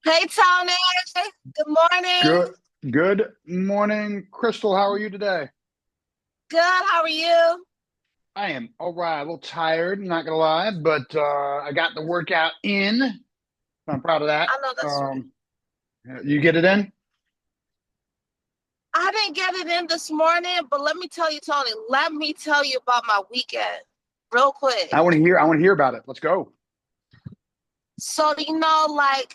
Hey Tony, good morning. Good good morning, Crystal. How are you today? Good, how are you? I am all right, a little tired, not gonna lie, but I got the workout in. I'm proud of that. I know that's right. Um, you get it in? I didn't get it in this morning, but let me tell you, Tony, let me tell you about my weekend real quick. I want to hear about it. Let's go. So, like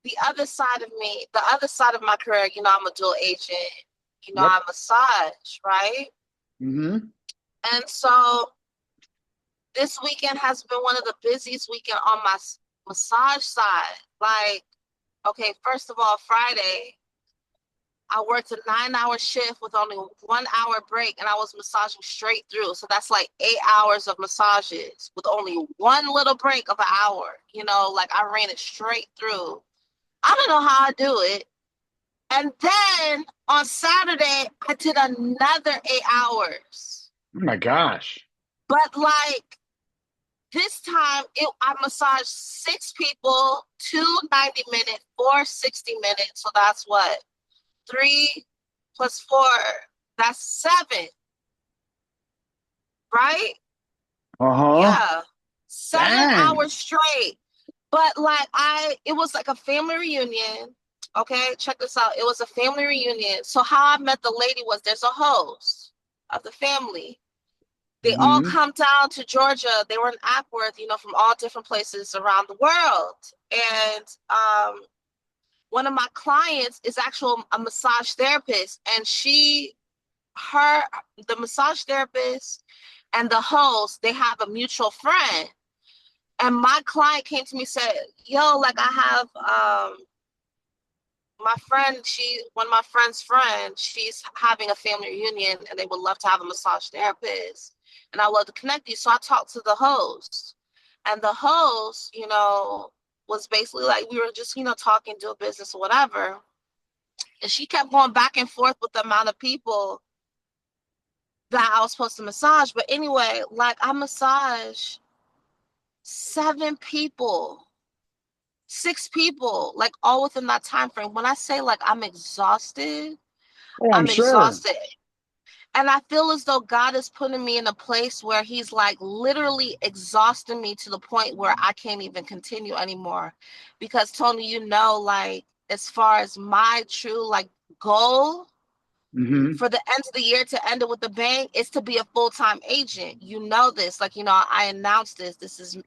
the other side of me, the other side of my career, I'm a dual agent, Yep. I massage, right? Mm-hmm. And so this weekend has been one of the busiest weekend on my massage side. Like, okay, first of all, Friday, I worked a 9 hour shift with only 1 hour break and I was massaging straight through. So that's like 8 hours of massages with only one little break of an hour. Like I ran it straight through. I don't know how I do it. And then on Saturday, I did another 8 hours. Oh my gosh. But like this time, I massaged six people, two 90 minute, four 60 minutes. So that's what? Three plus four, that's seven, right? Uh-huh. Yeah. seven Dang. hours straight. But like it was like a family reunion. Okay, check this out. It was a family reunion. So how I met the lady was there's a host of the family. They all Mm-hmm. come down to Georgia. They were in Ackworth, from all different places around the world. And one of my clients is actual a massage therapist, and her the massage therapist and the host, they have a mutual friend. And my client came to me and said, yo, like I have my friend, one of my friend's friends, she's having a family reunion and they would love to have a massage therapist. And I would love to connect you. So I talked to the host. And the host, was basically like we were just, talking, doing business or whatever. And she kept going back and forth with the amount of people that I was supposed to massage. But anyway, like I massage seven people, six people, like all within that time frame. When I say like I'm exhausted, Oh, I'm I'm sure. exhausted. And I feel as though God is putting me in a place where He's like literally exhausting me to the point where I can't even continue anymore. Because Tony, like as far as my true like goal Mm-hmm. for the end of the year to end it with the bang is to be a full-time agent. You know this, like, I announced this. This is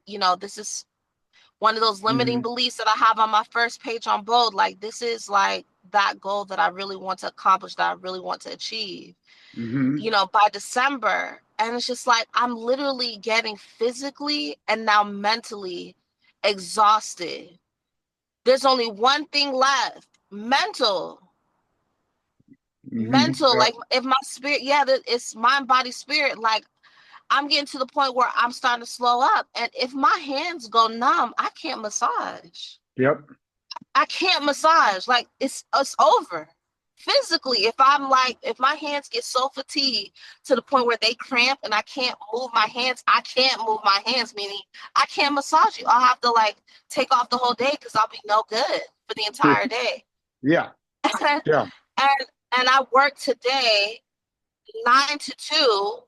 one of those limiting Mm-hmm. beliefs that I have on my first page on Bold. Like, this is like that goal that I really want to accomplish, that I really want to achieve, Mm-hmm. by December. And it's just like I'm literally getting physically and now mentally exhausted. There's only one thing left: mental. Mm-hmm. Mental, like if my spirit, yeah, it's mind, body, spirit. Like I'm getting to the point where I'm starting to slow up. And if my hands go numb, I can't massage. Yep. I can't massage. Like it's over. Physically, if my hands get so fatigued to the point where they cramp and I can't move my hands, I can't move my hands, meaning I can't massage you. I'll have to like take off the whole day because I'll be no good for the entire day. Yeah. and Yeah. and I work today 9 to 2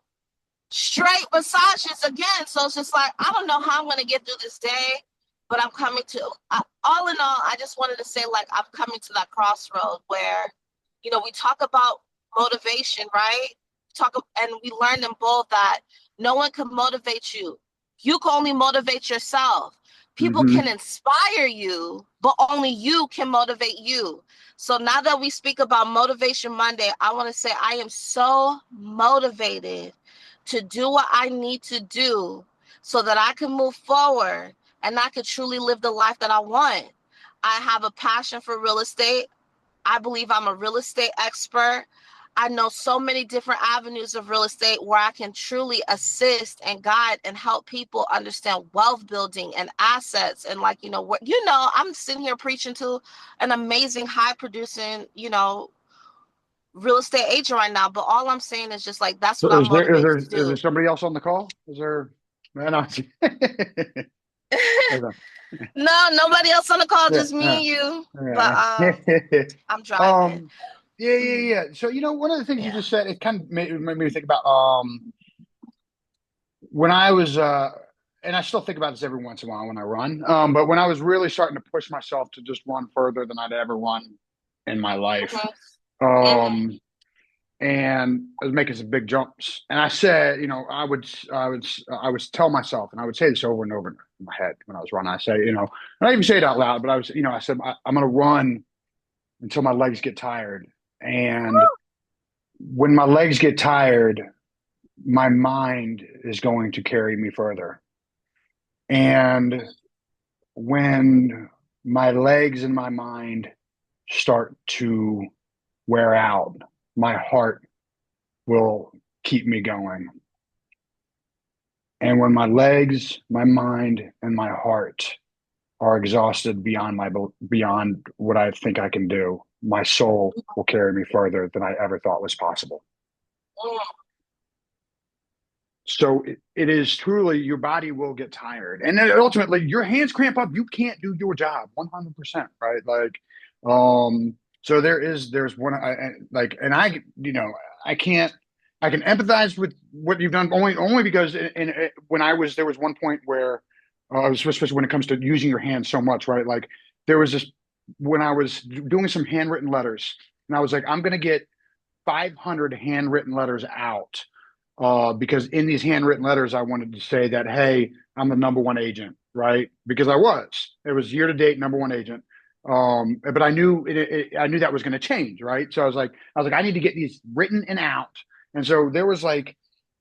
straight massages again. So it's just like, I don't know how I'm going to get through this day, but I'm coming to, all in all, I just wanted to say, like, I'm coming to that crossroad where, we talk about motivation, right? And we learned in both that no one can motivate you. You can only motivate yourself. People can Mm-hmm. inspire you, but only you can motivate you. So now that we speak about Motivation Monday, I want to say I am so motivated to do what I need to do so that I can move forward and I can truly live the life that I want. I have a passion for real estate. I believe I'm a real estate expert. I know so many different avenues of real estate where I can truly assist and guide and help people understand wealth building and assets. And like, I'm sitting here preaching to an amazing, high producing, real estate agent right now. But all I'm saying is just like, that's So what I'm is there is motivated there to is there do. somebody else on the call? Is there? Man, Okay. No, nobody else on the call, Yeah. just me and you. But Yeah. I'm driving. um. Yeah. Yeah. Mhm. Yeah. So one of the things you Yeah. just said, it kind of made me think about when I was and I still think about this every once in a while when I run. But when I was really starting to push myself to just run further than I'd ever run in my life. Hmm. Hmm. Um. And I was making some big jumps. And I said, I would tell myself, and I would say this over and over in my head when I was running. I say, and I didn't even say it out loud, but I said, I'm going to run until my legs get tired. And when my legs get tired, my mind is going to carry me further. And when my legs and my mind start to wear out, my heart will keep me going. And when my legs, my mind, and my heart are exhausted beyond what I think I can do, my soul will carry me further than I ever thought was possible. So it is truly your body will get tired, and then ultimately your hands cramp up. You can't do your job 100%, right? Like, so there's one like, and I can't. I can empathize with what you've done only because when I was there was one point where especially when it comes to using your hands so much, right? Like there was this when I was doing some handwritten letters, and I was like, I'm going to get 500 handwritten letters out because in these handwritten letters, I wanted to say that, hey, I'm the number one agent, right? Because I was. It was year to date number one agent. But I knew that was going to change, right? So I was like, I need to get these written and out. And so there was like,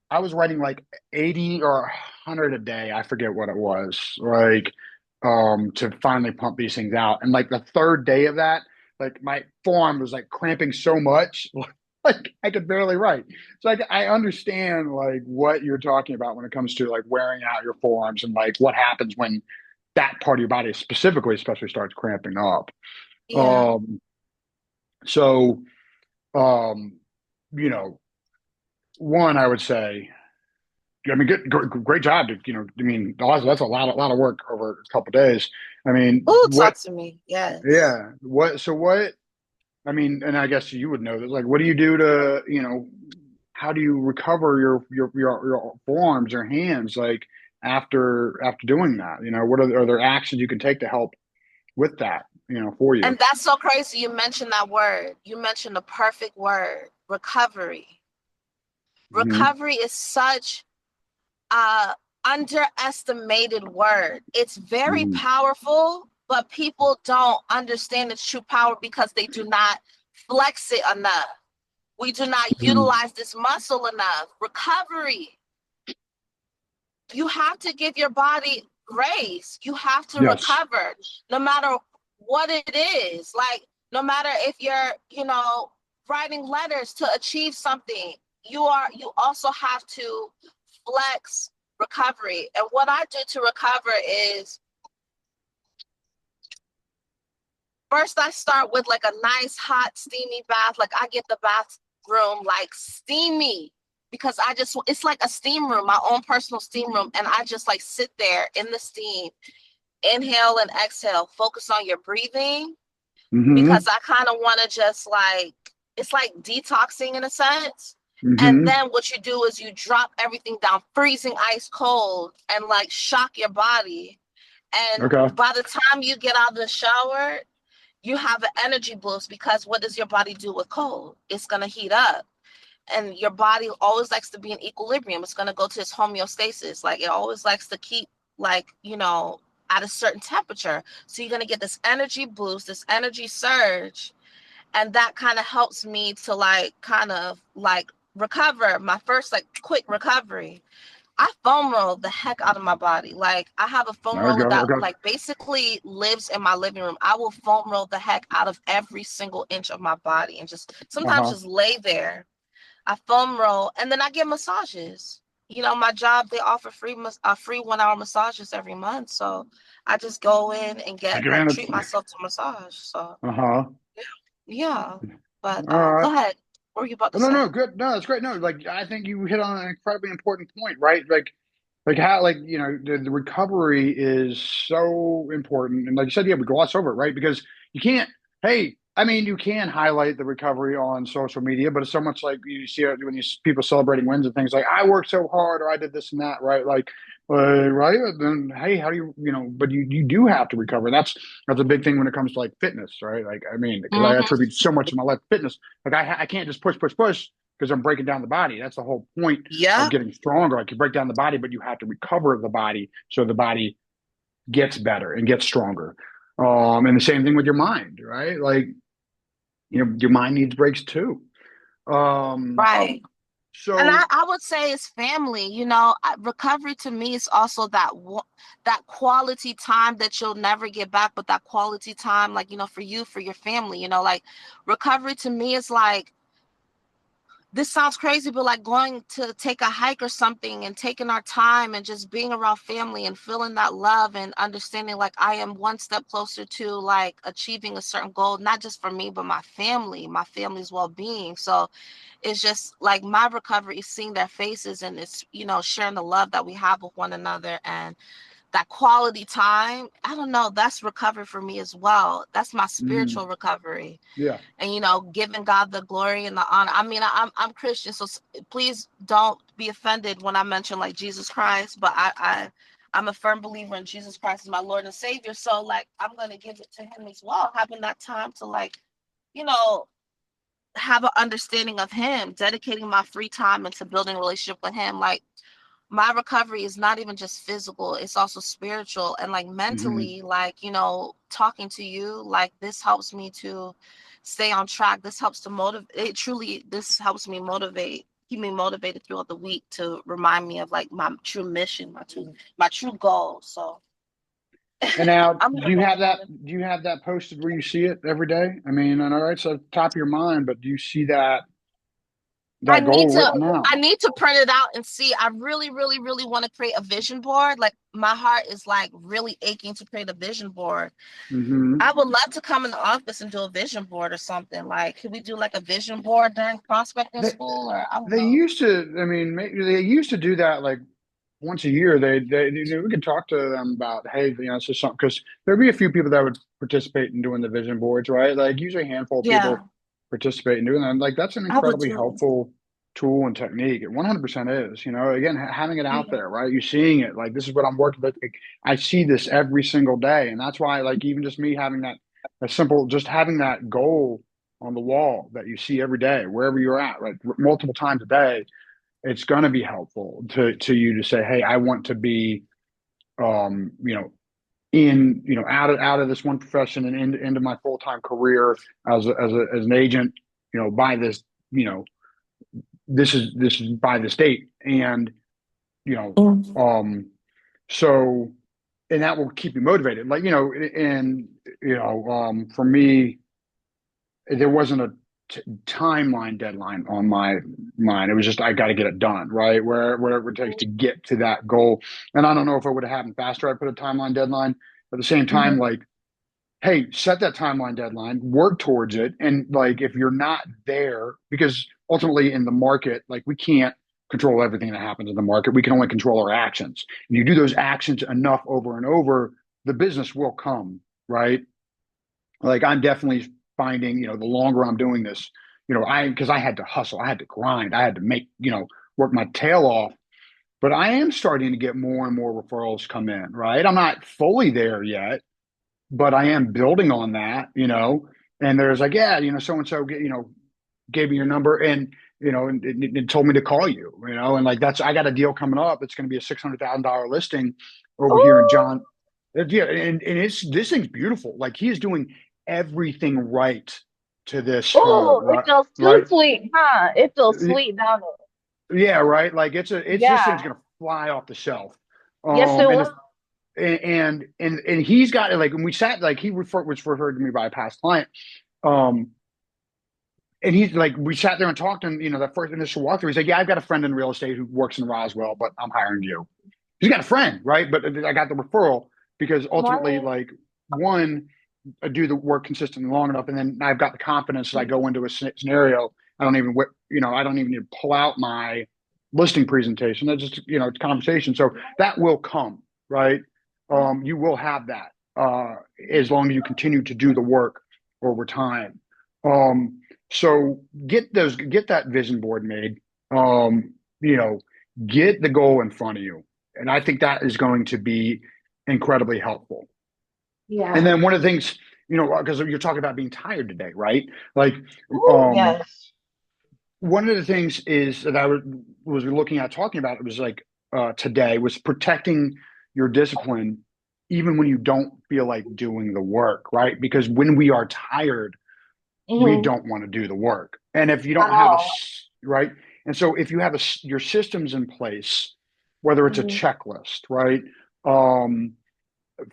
I was writing like 80 or 100 a day. I forget what it was, like, to finally pump these things out. And like the third day of that, like my forearm was like cramping so much, like I could barely write. So I understand like what you're talking about when it comes to like wearing out your forearms and like what happens when that part of your body specifically, especially starts cramping up. Yeah. Um, so, um, you know, one, I would say, I mean, great job. I mean, that's a lot of work over a couple of days. I mean, Ooh, what? talk to me. Yes. Yeah. What? So what? I mean, and I guess you would know this. Like, what do you do to, how do you recover your forearms or hands like after doing that? What are there actions you can take to help with that? For you. And that's so crazy. You mentioned that word. You mentioned the perfect word, recovery. Hmm. Recovery is such a underestimated word. It's very Hmm. powerful, but people don't understand its true power because they do not flex it enough. We do not Hmm. utilize this muscle enough. Recovery. You have to give your body grace. You have to Yes. recover no matter what it is. Like, no matter if you're, writing letters to achieve something, you also have to flex recovery. And what I do to recover is first I start with like a nice hot steamy bath. Like I get the bathroom like steamy because it's like a steam room, my own personal steam room, and I just like sit there in the steam, inhale and exhale, focus on your breathing because Hmm. I kind of want to just like it's like detoxing in a sense. And Hmm. then what you do is you drop everything down freezing ice cold and like shock your body. And Okay. by the time you get out of the shower, you have an energy boost because what does your body do with cold? It's going to heat up. And your body always likes to be in equilibrium. It's going to go to its homeostasis. Like it always likes to keep, like, at a certain temperature. So you're going to get this energy boost, this energy surge. And that kind of helps me to, like, kind of like recover my first, like, quick recovery. I foam roll the heck out of my body. Like I have a foam There we roller go. that Okay. like basically lives in my living room. I will foam roll the heck out of every single inch of my body and just sometimes Uh-huh. just lay there. I foam roll and then I get massages. My job, they offer free 1 hour massages every month. So I just go in and Take get like advantage. treat myself to massage. So Uh-huh. yeah. But All right. go ahead. What were you about to No, say? no, good. No, that's great. No, like I think you hit on an incredibly important point, right? Like like how, like, the recovery is so important. And like you said, yeah, we gloss over it, right? Because you can't, hey, I mean, you can highlight the recovery on social media, but it's so much like you see it when you see people celebrating wins and things like, I worked so hard or I did this and that, right? Like, right. Then, hey, how do but you do have to recover. That's a big thing when it comes to like fitness, right? Like, I mean, because I Hmm. attribute so much of my life to fitness. Like, I can't just push because I'm breaking down the body. That's the whole point of Yeah. getting stronger. Like, you break down the body, but you have to recover the body so the body gets better and gets stronger. And the same thing with your mind, right? Like, your mind needs breaks too. Um, Right. And so I would say it's family. Recovery to me is also that quality time that you'll never get back, but that quality time, like, for you, for your family. Like, recovery to me is like, this sounds crazy, but like going to take a hike or something and taking our time and just being around family and feeling that love and understanding like I am one step closer to like achieving a certain goal, not just for me, but my family's well-being. So it's just like my recovery is seeing their faces, and it's, sharing the love that we have with one another, and that quality time. I don't know, that's recovery for me as well. That's my mm, spiritual recovery. yeah, And giving God the glory and the honor. I mean, I'm Christian, so please don't be offended when I mention like Jesus Christ, but I'm a firm believer in Jesus Christ as my Lord and Savior. So like I'm gonna give it to him as well, having that time to like, you know, have an understanding of him, dedicating my free time into building a relationship with him. Like my recovery is not even just physical, it's also spiritual and like hmm mentally, like, talking to you, like this helps me to stay on track. This helps to motivate. This helps me keep me motivated throughout the week to remind me of like my true mission, my true goal. So And now, I'm do here you for have that? it. Do you have that posted where you see it every day? I mean, and all right, so top of your mind, but do you see I that need goal to written I out? need to print it out and see. I really, really, really want to create a vision board. Like my heart is like really aching to create a vision board. Hmm I would love to come in the office and do a vision board or something. Like, could we do like a vision board during prospecting They school, or I don't they know? used to. I mean, they used to do that like once a year. We could talk to them about, hey, it's just something, because there'd be a few people that would participate in doing the vision boards, right? Like usually a handful of Yeah, people participate in doing that. And like that's an I would incredibly too. helpful tool and technique. It 100% is. Again, having it out there, right? You seeing it, like this is what I'm working with. Like, I see this every single day, and that's why, like, even just me having that, a simple, just having that goal on the wall that you see every day, wherever you're at, right, multiple times a day, it's going to be helpful to you to say, hey, I want to be, um, you know, out of this one profession and into my full time career as an agent, by this, you know, this is by this date, and you know, Mhm. um, so, and that will keep you motivated, like, and for me, there wasn't a timeline deadline on my mind. It was just I got to get it done, right? Whatever it takes to get to that goal. And I don't know if it would have happened faster. I put a timeline deadline. At the same time, Mhm. like, hey, set that timeline deadline, work towards it, and like if you're not there, because ultimately in the market, like we can't control everything that happens in the market. We can only control our actions. And you do those actions enough over and over, the business will come, right? Like I'm definitely finding, the longer I'm doing this, because I had to hustle, I had to grind, I had to make, work my tail off. But I am starting to get more and more referrals come in, right? I'm not fully there yet, but I am building on that. And there's like, yeah, so and so, gave me your number, and and told me to call you, and like I got a deal coming up. It's going to be a $600,000 listing over here in Ooh, John. Yeah, and this thing's beautiful. Like he is doing everything right to this home, Oh, it right? feels too Right? sweet, huh? It feels sweet down Yeah, right. Like there. it's this thing's Yeah. gonna fly off the shelf. Yes, it And will. it's and he's got, like, when we sat, like was referred to me by a past client. Um, and he's like, we sat there and talked, and that first initial walkthrough, he's like, yeah, I've got a friend in real estate who works in Roswell, but I'm hiring you. He's got a friend, right? But I got the referral because ultimately, Right. like, one, I do the work consistently long enough, and then I've got the confidence as I go into a scenario. I don't even need to pull out my listing presentation. That's just, it's conversation. So that will come, right? You will have that as long as you continue to do the work over time. So get that vision board made. Um, you know, get the goal in front of you. And I think that is going to be incredibly helpful. And Yeah. then one of the things, because you're talking about being tired today, right? Like, Ooh, um, yes. one of the things is that I was looking at talking about, it was like today was protecting your discipline even when you don't feel like doing the work, right? Because when we are tired, we Hmm. don't want to do the work. And if you At don't have all. right? And so if you have your systems in place, whether it's a Hmm. checklist, right? Um,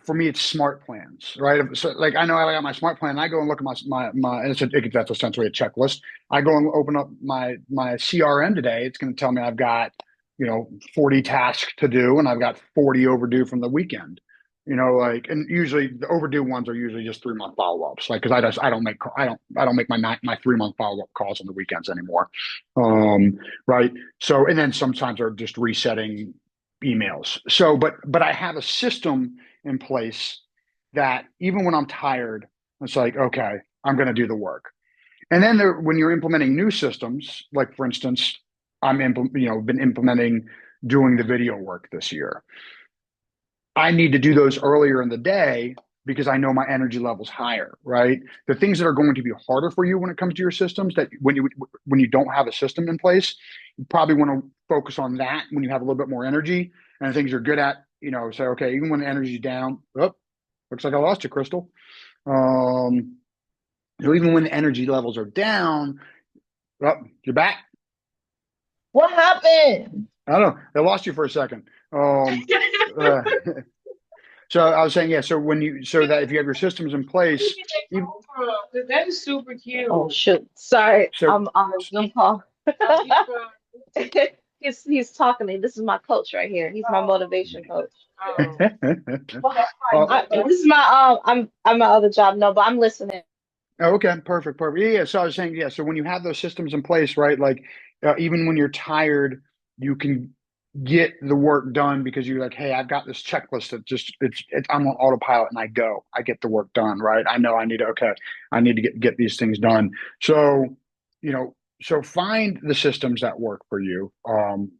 for me, it's smart plans, right? So, like, I know I got my smart plan. And I go and look at and that's essentially a checklist. I go and open up my CRM today. It's going to tell me I've got 40 tasks to do, and I've got 40 overdue from the weekend. And usually the overdue ones are usually just 3 month follow ups. Like, because I don't make my 3 month follow up calls on the weekends anymore. Right. So, and then sometimes they're just resetting emails. So, but I have a system in place that even when I'm tired, it's like, okay, I'm going to do the work. And then when you're implementing new systems, like for instance, been implementing doing the video work this year. I need to do those earlier in the day because I know my energy level's higher, right? The things that are going to be harder for you when it comes to your systems, that when you don't have a system in place, you probably want to focus on that when you have a little bit more energy, and the things you're good at, say, okay, even when the energy's down, oh, looks like I lost you, Crystal. Um, so even when the energy levels are down, oh, you're back. What happened? I don't know. I lost you for a second. Uh, so I was saying, yeah. So that if you have your systems in place, you, That is super cute. Oh shoot. Sorry. so I'm on a Zoom call. He's talking to me. This is my coach right here. He's my motivation coach. oh, This is my I'm my other job. No, but I'm listening. okay, perfect, perfect. Yeah, yeah. So I was saying, yeah. So when you have those systems in place, right? Like even when you're tired, you can get the work done because you're like, hey, I've got this checklist that I'm on autopilot and I get the work done, right? I know I need to get these things done. So, you know, so find the systems that work for you, and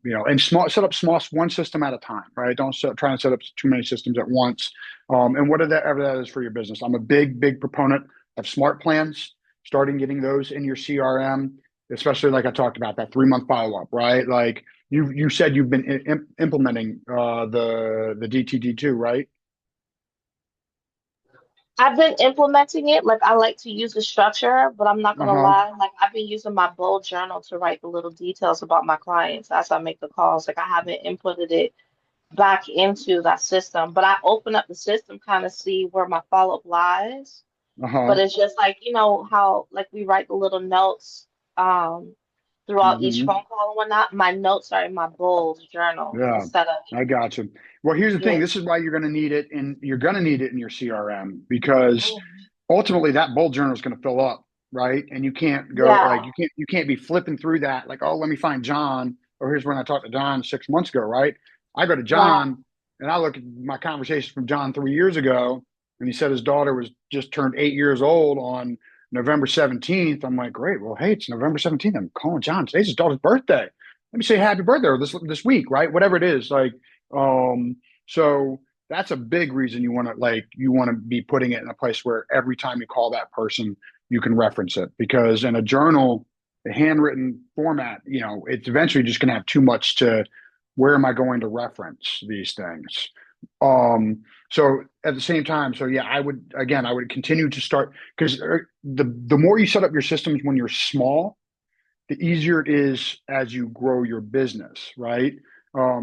set up one system at a time, right? Don't try to set up too many systems at once. And whatever that is for your business. I'm a big proponent of smart plans, starting getting those in your CRM, especially like I talked about that 3 month follow up, right? Like you said you've been implementing the DTD2, right? I've been implementing it. Like I like to use the structure, but I'm not Uh gonna huh. lie. Like I've been using my bullet journal to write the little details about my clients as I make the calls. Like I haven't inputted it back into that system, but I open up the system, kind of see where my follow-up lies. Uh But huh. it's just like, how like we write the little notes throughout each Hmm. phone call and whatnot. My notes are in my bullet journal Yeah, instead of I got you. Well, here's the thing. yeah. This is why you're going to need it, and you're going to need it in your CRM because Mhm. ultimately that bullet journal is going to fill up, right? And you can't go like Yeah, you can't be flipping through that like, oh, let me find John. Or here's when I talked to John 6 months ago, right? I go to right. John and I look at my conversation from John 3 years ago, and he said his daughter was just turned 8 years old on November 17th. I'm like, great. Well, hey, it's November 17th. I'm calling John. Today's his daughter's birthday. Let me say happy birthday or this week, right? Whatever it is, like, um, so that's a big reason you want to be putting it in a place where every time you call that person, you can reference it because in a journal, the handwritten format, it's eventually just going to have too much to where am I going to reference these things? So at the same time, so yeah, I would continue to start because the more you set up your systems when you're small, the easier it is as you grow your business, right?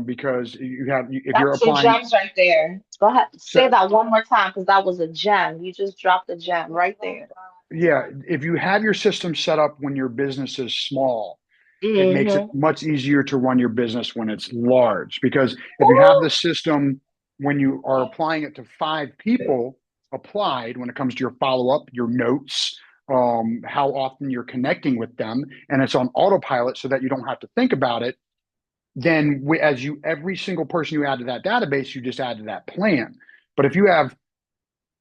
Because if you're That's some applying, gems right there. Go ahead, so, say that one more time because that was a gem. You just dropped a gem right there. yeah, if you have your system set up when your business is small, it makes it Mm-hmm. much easier to run your business when it's large. Because if you have Ooh. the system when you are applying it to 5 people applied, when it comes to your follow up, your notes, how often you're connecting with them, and it's on autopilot so that you don't have to think about it, then every single person you add to that database, you just add to that plan. But if you have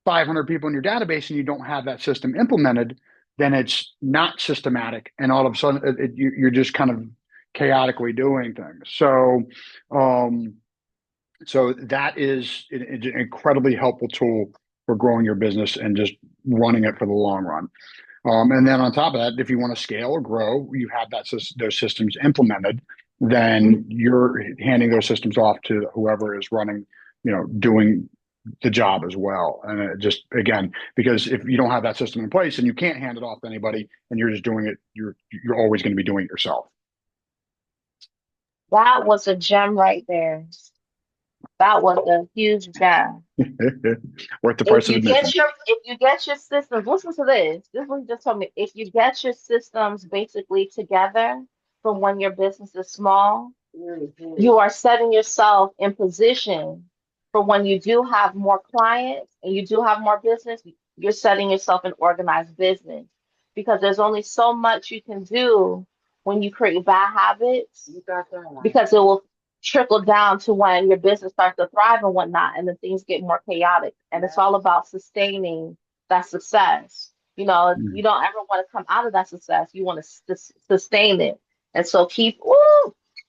500 people in your database and you don't have that system implemented, then it's not systematic, and all of a sudden you're just kind of chaotically doing things. Um, so that is an incredibly helpful tool for growing your business and just running it for the long run. And then on top of that, if you want to scale or grow, you have those systems implemented, then you're handing those systems off to whoever is running, doing the job as well. And it just, again, because if you don't have that system in place and you can't hand it off to anybody and you're just doing it, you're always going to be doing it yourself. That was a gem right there. That was a huge gem. Worth the price of admission. If you get your systems, listen to this. This one just told me, if you get your systems basically together from when your business is small, you are setting yourself in position for when you do have more clients and you do have more business, you're setting yourself in organized business, because there's only so much you can do when you create bad habits, because it will trickle down to when your business starts to thrive and whatnot, and then things get more chaotic. And it's all about sustaining that success. You don't ever want to come out of that success. You want to sustain it. And so keep,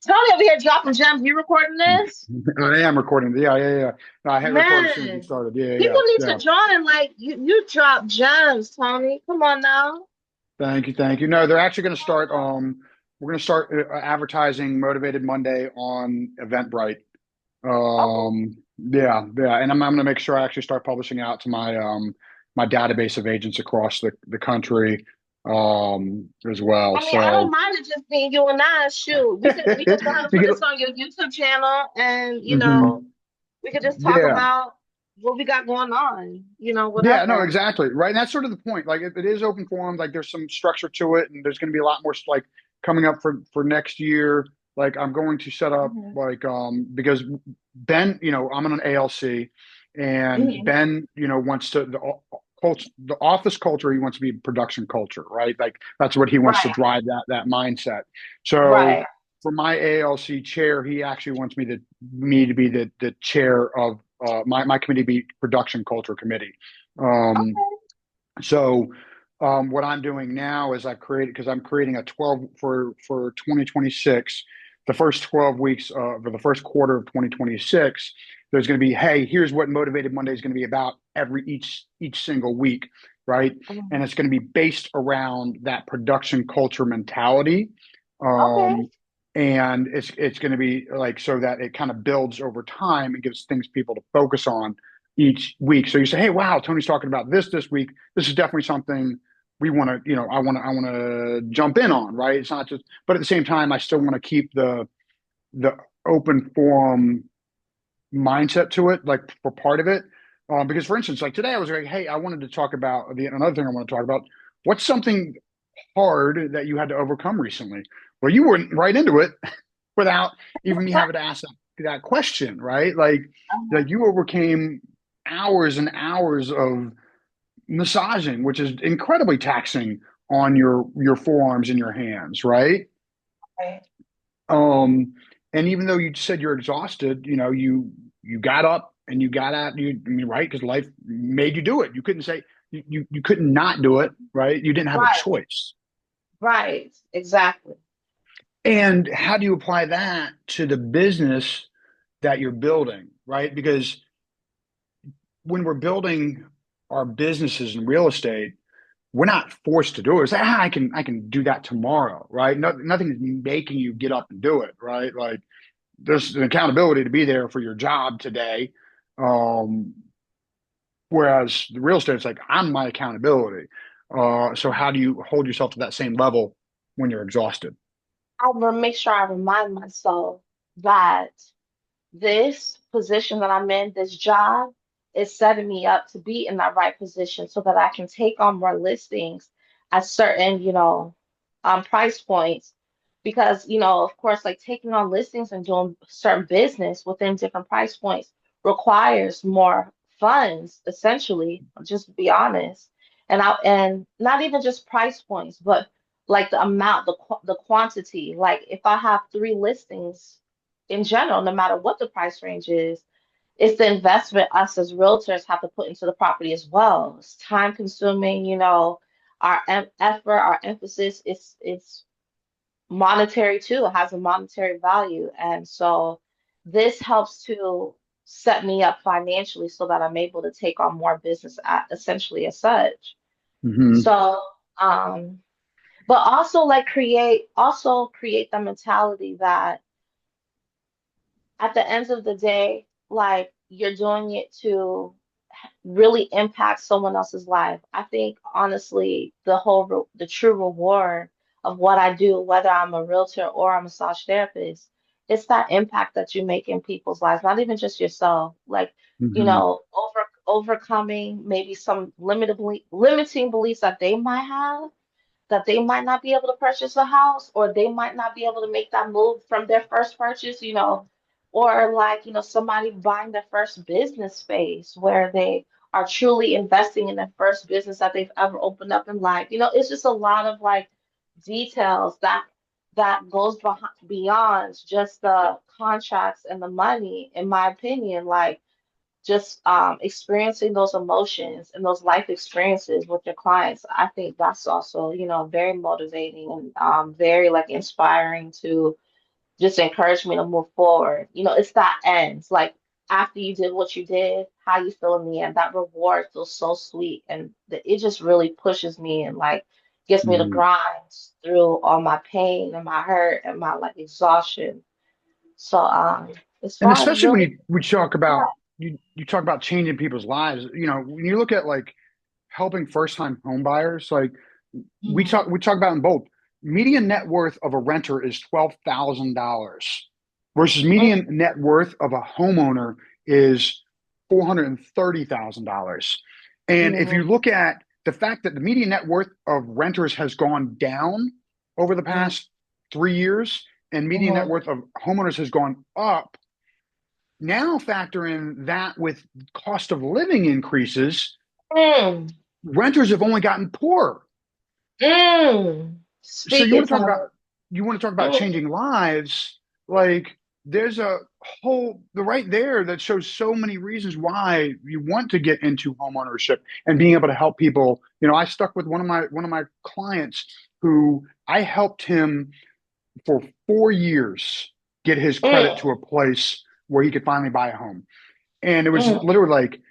Tony over here dropping gems. You recording this? I am recording. Yeah. No, I had recorded as soon as you started. People need to join. Like you drop gems, Tony. Come on now. Thank you. No, they're actually going to start. We're going to start advertising Motivated Monday on Eventbrite. Yeah, and I'm going to make sure I actually start publishing out to my database of agents across the country as well. I mean, I don't mind it just being you and I. Shoot, we could go ahead and put this on your YouTube channel, and we could just talk about what we got going on. Whatever. Yeah, no, exactly, right. And that's sort of the point. Like, it is open forum. Like, there's some structure to it, and there's going to be a lot more like coming up for next year. Like, I'm going to set up because Ben, I'm in an ALC, and Ben, wants to the office culture. He wants to be production culture, right? Like, that's what he wants to drive that mindset. So for my ALC chair, he actually wants me to be the chair of my committee, be production culture committee. So what I'm doing now is because I'm creating a 12 for 2026, the first 12 weeks for the first quarter of 2026, there's going to be, hey, here's what Motivated Monday is going to be about each single week, right? And it's going to be based around that production culture mentality. And it's going to be like, so that it kind of builds over time and gives things people to focus on each week. So you say, hey, wow, Tony's talking about this week. This is definitely something we want to, I want to jump in on, right? It's not just, but at the same time, I still want to keep the open forum mindset to it, like, for part of it. Because, for instance, like today I was like, hey, I wanted to talk about another thing I want to talk about. What's something hard that you had to overcome recently? Well, you went right into it without even me having to ask that question, right? Like you overcame hours and hours of massaging, which is incredibly taxing on your forearms and your hands, right? And even though you said you're exhausted, you got up and you got out, right? Because life made you do it. You couldn't say you couldn't not do it, right? You didn't have a choice. Right, exactly. And how do you apply that to the business that you're building, right? Because when we're building our businesses in real estate, we're not forced to do it. It's like, I can do that tomorrow, right? Nothing is making you get up and do it, right? Like, there's an accountability to be there for your job today. Whereas the real estate, it's like, I'm my accountability. So how do you hold yourself to that same level when you're exhausted? I will make sure I remind myself that this position that I'm in, this job, is setting me up to be in that right position so that I can take on more listings at certain, price points. Because, of course, like taking on listings and doing certain business within different price points requires more funds, essentially, just to be honest. And not even just price points, but like the amount, the quantity. Like if I have 3 listings in general, no matter what the price range is, it's the investment us as realtors have to put into the property as well. It's time consuming, our effort, our emphasis is monetary too. It has a monetary value. And so this helps to set me up financially so that I'm able to take on more business essentially as such. Hmm. So, um, but also like create the mentality that at the end of the day, like you're doing it to really impact someone else's life. I think honestly, the true reward of what I do, whether I'm a realtor or a massage therapist, it's that impact that you make in people's lives, not even just yourself. Like, Hmm. overcoming maybe some limiting beliefs that they might have, that they might not be able to purchase a house, or they might not be able to make that move from their first purchase, or like, somebody buying their first business space where they are truly investing in their first business that they've ever opened up in life. It's just a lot of like details that goes beyond just the contracts and the money, in my opinion. Like just experiencing those emotions and those life experiences with your clients, I think that's also, very motivating and very like inspiring to just encourage me to move forward. It's that end. Like after you did what you did, how you feel in the end, that reward feels so sweet. And it just really pushes me and like gets me to Hmm. grind through all my pain and my hurt and my like exhaustion. So as And far as especially when really, we talk about you talk about changing people's lives. When you look at like helping first time home buyers, like Mhm. we talk about in both. Median net worth of a renter is $12,000 versus median net worth of a homeowner is $430,000. And if you Mhm. look at the fact that the median net worth of renters has gone down over the Mhm. past 3 years and median net Mhm. worth of homeowners has gone up, now factor in that with cost of living increases, Mm. renters have only gotten poorer. Mm. So Speak it, Tony. you want to talk about Mm. changing lives, like there's a whole the right there that shows so many reasons why you want to get into homeownership and being able to help people. I stuck with one of my clients who I helped him for 4 years get his credit Mm. to a place where he could finally buy a home. And it was Mm. literally like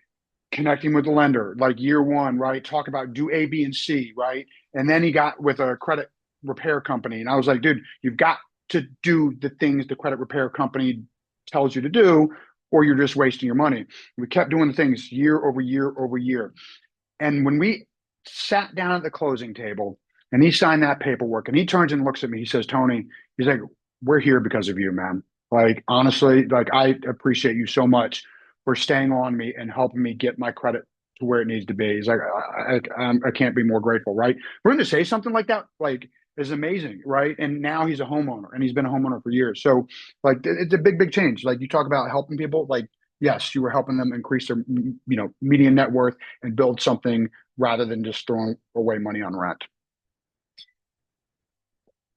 connecting with the lender, like year one, right? Talk about do A, B, and C, right? And then he got with a credit repair company. And I was like, dude, you've got to do the things the credit repair company tells you to do, or you're just wasting your money. We kept doing the things year over year over year. And when we sat down at the closing table and he signed that paperwork and he turns and looks at me, he says, Tony, he's like, we're here because of you, man. Like, honestly, like, I appreciate you so much for staying on me and helping me get my credit to where it needs to be. He's like, I can't be more grateful, right? For him to say something like that, like, is amazing, right? And now he's a homeowner and he's been a homeowner for years. So, like, it's a big, big change. Like, you talk about helping people, like, yes, you were helping them increase their, median net worth and build something rather than just throwing away money on rent.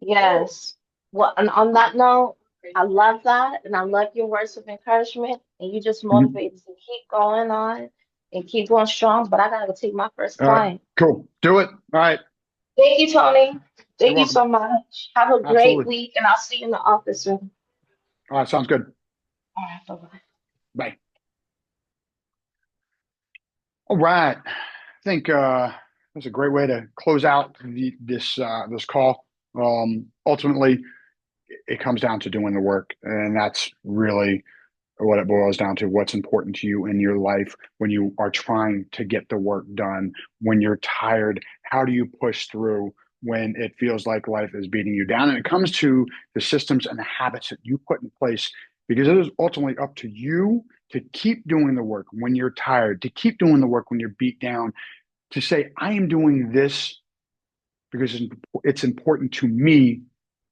Yes. Well, and on that note, I love that, and I love your words of encouragement, and you just Mhm. motivate to keep going on and keep going strong. But I gotta go take my first All right, client. cool. Do it. All right. Thank you, Tony. You're Thank you welcome. so much. Have a great Absolutely. week, and I'll see you in the office soon. All right. Sounds good. All right, bye-bye. Bye. All right. I think that's a great way to close out this call. Ultimately, it comes down to doing the work, and that's really what it boils down to. What's important to you in your life when you are trying to get the work done, when you're tired, how do you push through when it feels like life is beating you down? And it comes to the systems and the habits that you put in place, because it is ultimately up to you to keep doing the work when you're tired, to keep doing the work when you're beat down, to say, I am doing this because it's important to me,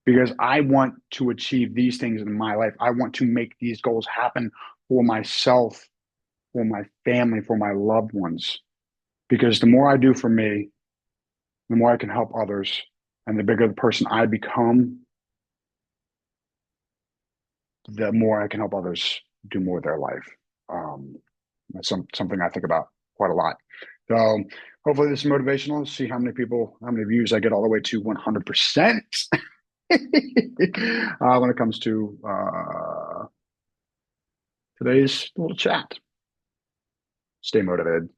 because I want to achieve these things in my life. I want to make these goals happen for myself, for my family, for my loved ones. Because the more I do for me, the more I can help others. And the bigger the person I become, the more I can help others do more with their life. That's something I think about quite a lot. So hopefully this is motivational. See how many views I get all the way to 100% when it comes to today's little chat. Stay motivated.